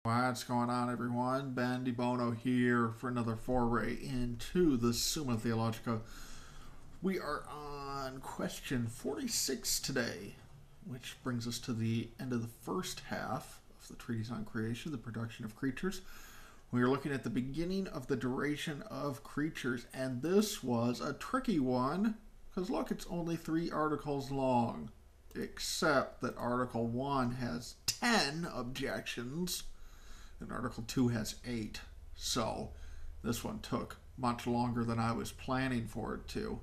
What's going on, everyone? Ben DeBono here for another foray into the Summa Theologica. We are on question 46 today, which brings us to the end of the first half of the Treatise on Creation, the production of creatures. We are looking at the beginning of the duration of creatures, and this was a tricky one, because look, it's only 3 articles long, except that Article 1 has 10 objections, and Article 2 has 8. So this one took much longer than I was planning for it to.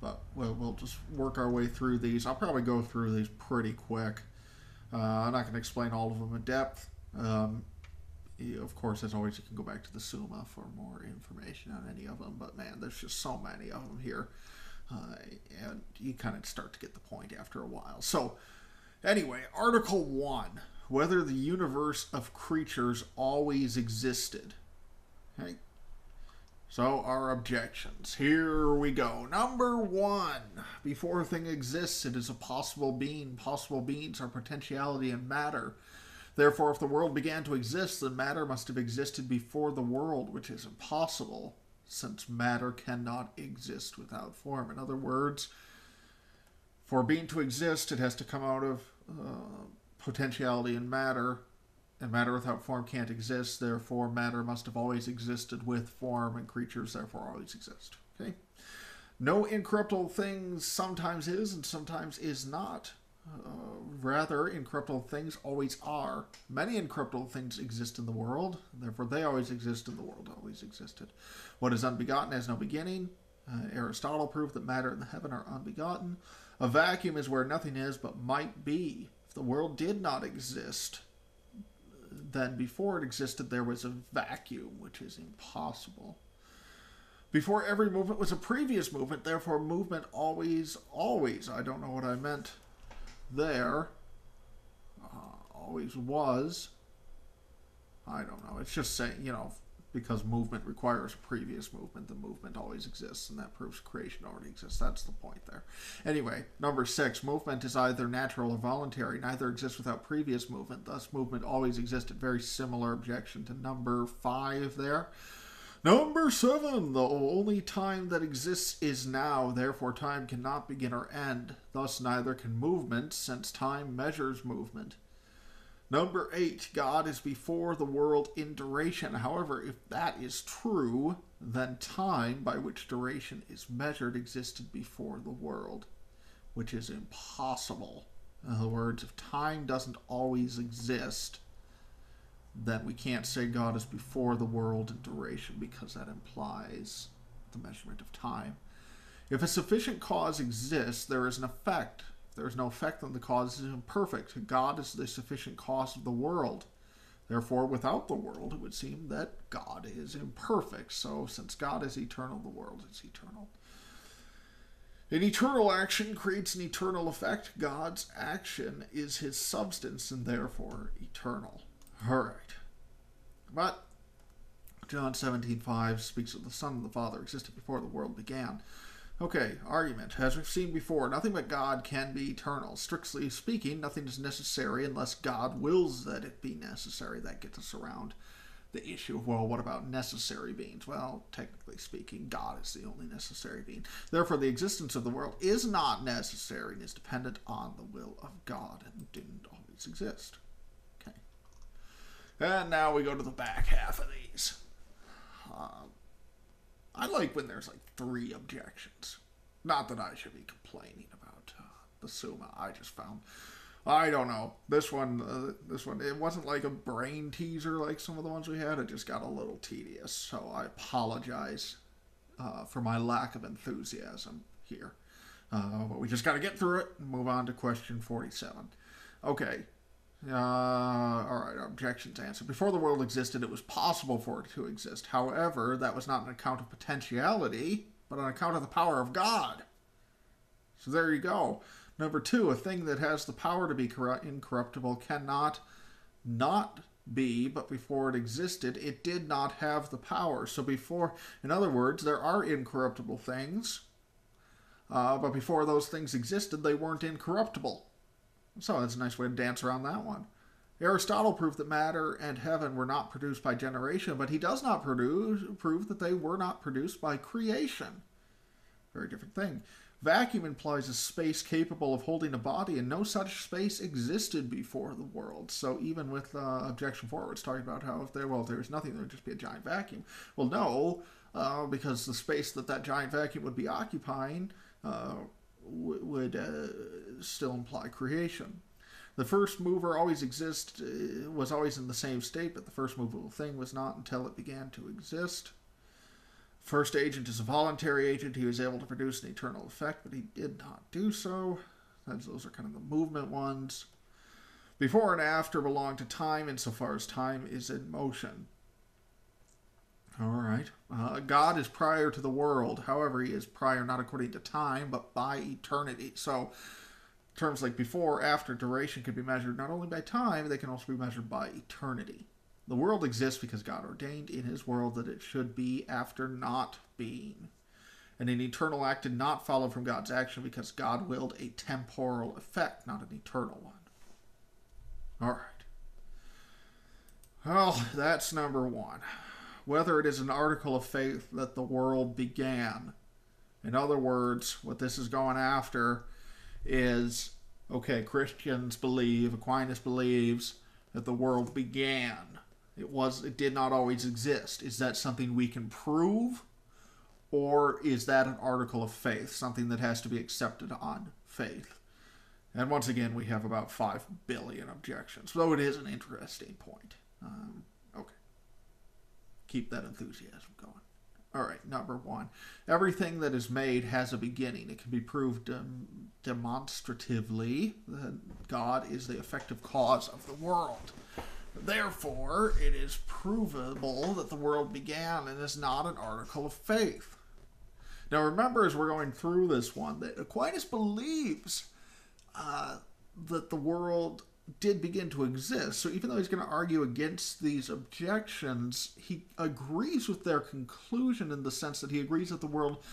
But we'll just work our way through these. I'll probably go through these pretty quick. I'm not going to explain all of them in depth. Of course, as always, you can go back to the Summa for more information on any of them. But man, there's just so many of them here. And you kind of start to get the point after a while. So anyway, Article 1. Whether the universe of creatures always existed. Okay. So our objections. Here we go. Number 1. Before a thing exists, it is a possible being. Possible beings are potentiality and matter. Therefore, if the world began to exist, then matter must have existed before the world, which is impossible, since matter cannot exist without form. In other words, for a being to exist, it has to come out of potentiality and matter without form can't exist. Therefore, matter must have always existed with form, and creatures therefore always exist. Okay. No incorruptible things sometimes is and sometimes is not. Rather, incorruptible things always are. Many incorruptible things exist in the world, therefore they always exist and the world always existed. What is unbegotten has no beginning. Aristotle proved that matter and the heaven are unbegotten. A vacuum is where nothing is but might be. If the world did not exist, then before it existed there was a vacuum, which is impossible. Before every movement was a previous movement, therefore movement always, I don't know what I meant there, always was. I don't know. It's just saying, because movement requires a previous movement, the movement always exists, and that proves creation already exists. That's the point there. Anyway, number 6, movement is either natural or voluntary. Neither exists without previous movement, thus movement always existed. Very similar objection to number 5 there. Number 7, the only time that exists is now, therefore time cannot begin or end. Thus neither can movement, since time measures movement. Number 8, God is before the world in duration. However, if that is true, then time, by which duration is measured, existed before the world, which is impossible. In other words, if time doesn't always exist, then we can't say God is before the world in duration, because that implies the measurement of time. If a sufficient cause exists, there is an effect. If there is no effect, then the cause is imperfect. God is the sufficient cause of the world. Therefore, without the world, it would seem that God is imperfect. So, since God is eternal, the world is eternal. An eternal action creates an eternal effect. God's action is his substance and therefore eternal. All right. But John 17:5 speaks of the Son and the Father existed before the world began. Okay, argument. As we've seen before, nothing but God can be eternal. Strictly speaking, nothing is necessary unless God wills that it be necessary. That gets us around the issue of, well, what about necessary beings? Well, technically speaking, God is the only necessary being. Therefore, the existence of the world is not necessary and is dependent on the will of God and didn't always exist. Okay. And now we go to the back half of these. I like when there's like 3 objections. Not that I should be complaining about the Summa. I just found, I don't know, this one, it wasn't like a brain teaser like some of the ones we had. It just got a little tedious. So I apologize for my lack of enthusiasm here. But we just got to get through it and move on to question 47. Okay. All right, objections answered. Before the world existed, it was possible for it to exist. However, that was not on account of potentiality, but on account of the power of God. So there you go. Number 2, a thing that has the power to be incorruptible cannot not be, but before it existed, it did not have the power. So before, in other words, there are incorruptible things, but before those things existed, they weren't incorruptible. So that's a nice way to dance around that one. Aristotle proved that matter and heaven were not produced by generation, but he does not prove that they were not produced by creation. Very different thing. Vacuum implies a space capable of holding a body, and no such space existed before the world. So even with objection 4, it's talking about how if there was nothing, there would just be a giant vacuum. Well, no, because the space that giant vacuum would be occupying would still imply creation. The first mover always was always in the same state, but the first movable thing was not until it began to exist. First agent is a voluntary agent. He was able to produce an eternal effect, but he did not do so. Those are kind of the movement ones. Before and after belong to time insofar as time is in motion. All right. God is prior to the world. However, he is prior not according to time, but by eternity. So terms like before, after, duration can be measured not only by time, they can also be measured by eternity. The world exists because God ordained in his world that it should be after not being. And an eternal act did not follow from God's action because God willed a temporal effect, not an eternal one. All right. Well, that's number 1. Whether it is an article of faith that the world began. In other words, what this is going after is, okay, Christians believe, Aquinas believes, that the world began. It did not always exist. Is that something we can prove? Or is that an article of faith, something that has to be accepted on faith? And once again, we have about 5 billion objections, though it is an interesting point. Okay. Keep that enthusiasm going. All right, number 1. Everything that is made has a beginning. It can be proved demonstratively that God is the effective cause of the world. Therefore, it is provable that the world began and is not an article of faith. Now remember, as we're going through this one, that Aquinas believes that the world did begin to exist. So even though he's going to argue against these objections, he agrees with their conclusion in the sense that he agrees that the world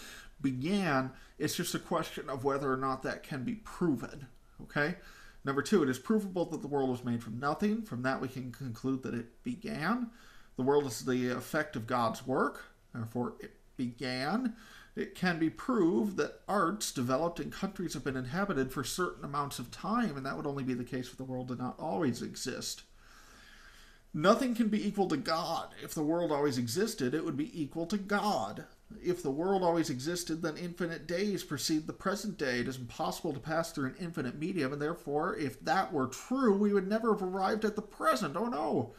began. It's just a question of whether or not that can be proven. Okay? Number 2, it is provable that the world was made from nothing. From that we can conclude that it began. The world is the effect of God's work. Therefore, it began. It can be proved that arts developed in countries have been inhabited for certain amounts of time, and that would only be the case if the world did not always exist. Nothing can be equal to God. If the world always existed, it would be equal to God. If the world always existed, then infinite days precede the present day. It is impossible to pass through an infinite medium, and therefore, if that were true, we would never have arrived at the present. Oh no!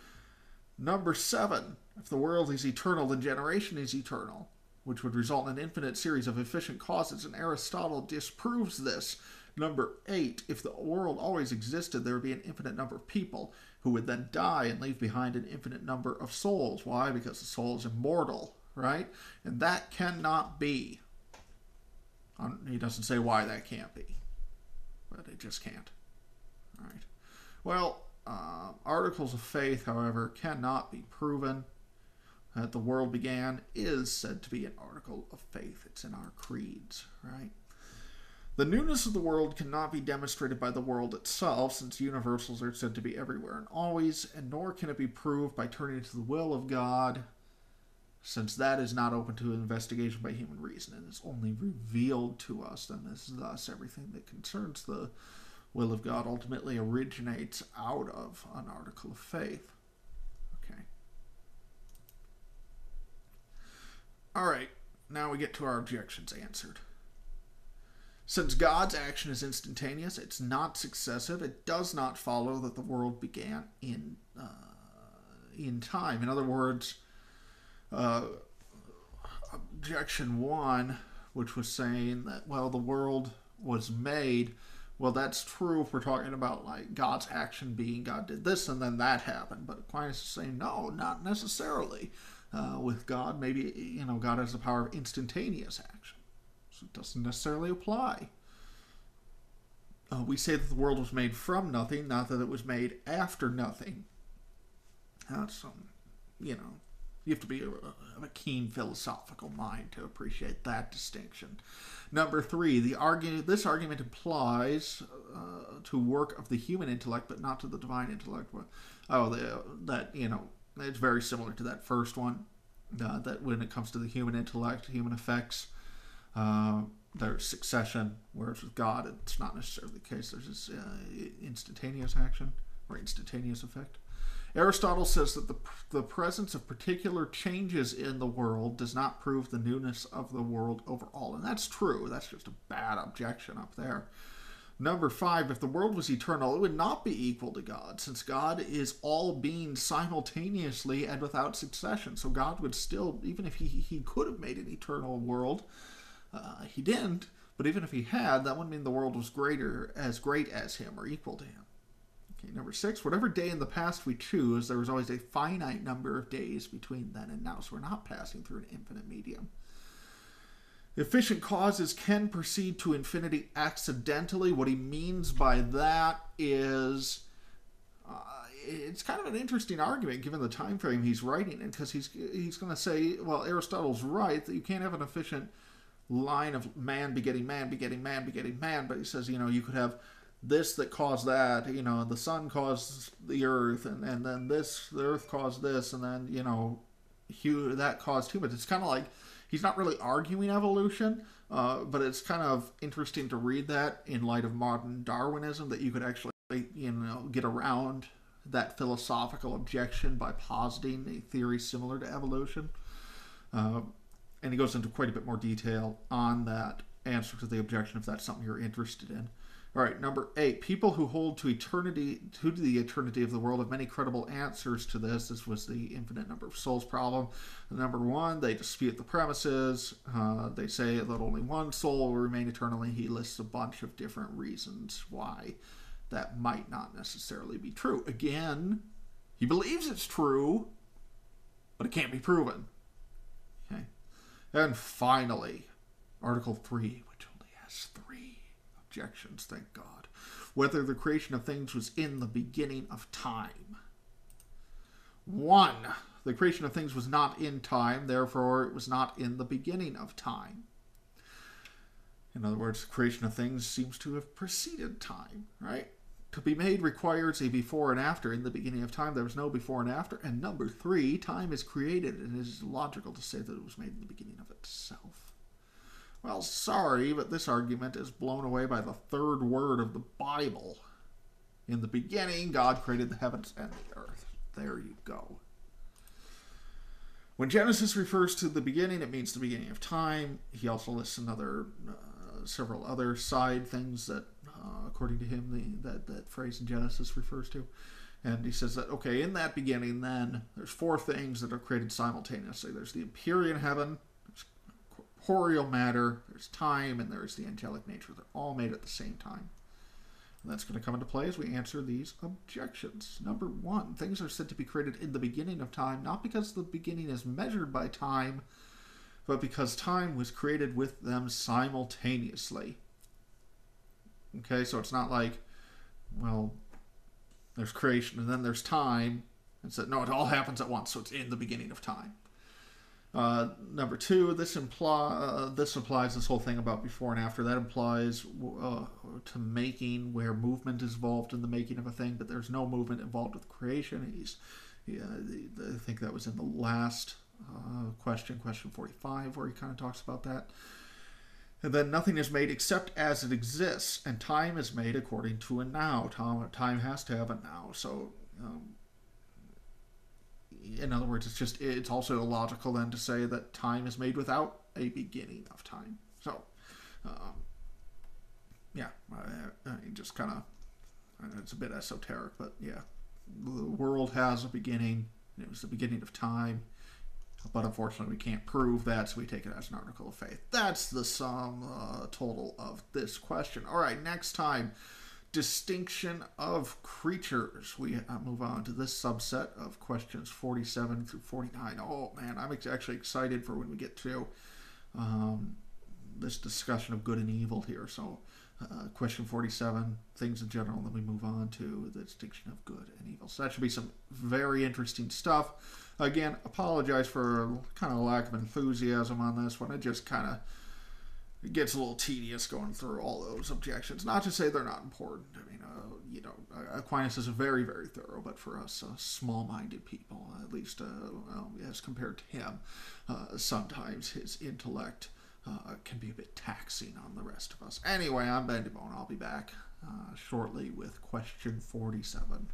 Number 7. If the world is eternal, then generation is eternal, which would result in an infinite series of efficient causes, and Aristotle disproves this. Number 8. If the world always existed, there would be an infinite number of people who would then die and leave behind an infinite number of souls. Why? Because the soul is immortal, right? And that cannot be. He doesn't say why that can't be, but it just can't. All right. Well, articles of faith, however, cannot be proven. That the world began is said to be an article of faith. It's in our creeds, right? The newness of the world cannot be demonstrated by the world itself, since universals are said to be everywhere and always, and nor can it be proved by turning to the will of God, since that is not open to investigation by human reason and is only revealed to us. And thus everything that concerns the will of God ultimately originates out of an article of faith. Okay. All right, now we get to our objections answered. Since God's action is instantaneous, it's not successive, it does not follow that the world began in time. In other words, objection 1, which was saying that, well, the world was made. Well, that's true if we're talking about like God's action being God did this and then that happened. But Aquinas is saying, no, not necessarily. With God, maybe, God has the power of instantaneous action. So it doesn't necessarily apply. We say that the world was made from nothing, not that it was made after nothing. That's, you have to be of a keen philosophical mind to appreciate that distinction. Number 3, this argument implies to work of the human intellect, but not to the divine intellect. It's very similar to that first one. That when it comes to the human intellect, human effects, there's succession, whereas with God, it's not necessarily the case. There's this instantaneous action or instantaneous effect. Aristotle says that the presence of particular changes in the world does not prove the newness of the world overall. And that's true. That's just a bad objection up there. Number 5, if the world was eternal, it would not be equal to God, since God is all being simultaneously and without succession. So God would still, even if he could have made an eternal world, he didn't, but even if he had, that wouldn't mean the world was great as him or equal to him. Okay, number 6, whatever day in the past we choose, there was always a finite number of days between then and now, so we're not passing through an infinite medium. Efficient causes can proceed to infinity accidentally. What he means by that is, it's kind of an interesting argument given the time frame he's writing in, because he's going to say, well, Aristotle's right that you can't have an efficient line of man begetting man begetting man begetting man, but he says, you could have this that caused that, the sun caused the earth, and then the earth caused this, and then, that caused humans. It's kind of like, he's not really arguing evolution, but it's kind of interesting to read that in light of modern Darwinism, that you could actually, get around that philosophical objection by positing a theory similar to evolution. And he goes into quite a bit more detail on that answer to the objection, if that's something you're interested in. All right, number 8, people who hold to the eternity of the world have many credible answers to this. This was the infinite number of souls problem. Number 1, they dispute the premises. They say that only one soul will remain eternally. He lists a bunch of different reasons why that might not necessarily be true. Again, he believes it's true, but it can't be proven. Okay, and finally, Article 3, which only has 3 objections, thank God. Whether the creation of things was in the beginning of time. 1, the creation of things was not in time, therefore it was not in the beginning of time. In other words, the creation of things seems to have preceded time, right? To be made requires a before and after. In the beginning of time, there was no before and after. And number 3, time is created, and it is logical to say that it was made in the beginning of itself. Well, sorry, but this argument is blown away by the 3rd word of the Bible. In the beginning, God created the heavens and the earth. There you go. When Genesis refers to the beginning, it means the beginning of time. He also lists several other side things that, according to him, that phrase in Genesis refers to. And he says that, okay, in that beginning, then, there's 4 things that are created simultaneously. There's the empyrean heaven, corporeal matter, there's time, and there's the angelic nature. They're all made at the same time. And that's going to come into play as we answer these objections. Number 1, things are said to be created in the beginning of time, not because the beginning is measured by time, but because time was created with them simultaneously. Okay, so it's not like, well, there's creation and then there's time. And so, no, it all happens at once, so it's in the beginning of time. Number 2, this applies this whole thing about before and after. That implies to making, where movement is involved in the making of a thing, but there's no movement involved with creation. I think that was in the last question 45, where he kind of talks about that. And then nothing is made except as it exists, and time is made according to a now. Time has to have a now. So, in other words, it's also illogical then to say that time is made without a beginning of time. So, just kind of, it's a bit esoteric, but yeah, the world has a beginning. It was the beginning of time, but unfortunately we can't prove that, so we take it as an article of faith. That's the sum total of this question. All right, next time, distinction of creatures. We move on to this subset of questions 47 through 49. Oh man, I'm actually excited for when we get to this discussion of good and evil here. So question 47, things in general, and then we move on to the distinction of good and evil. So that should be some very interesting stuff. Again, apologize for kind of a lack of enthusiasm on this one. I just kind of it gets a little tedious going through all those objections. Not to say they're not important. I mean, Aquinas is very, very thorough, but for us small-minded people, at least as compared to him, sometimes his intellect can be a bit taxing on the rest of us. Anyway, I'm Ben DeBone. I'll be back shortly with question 47.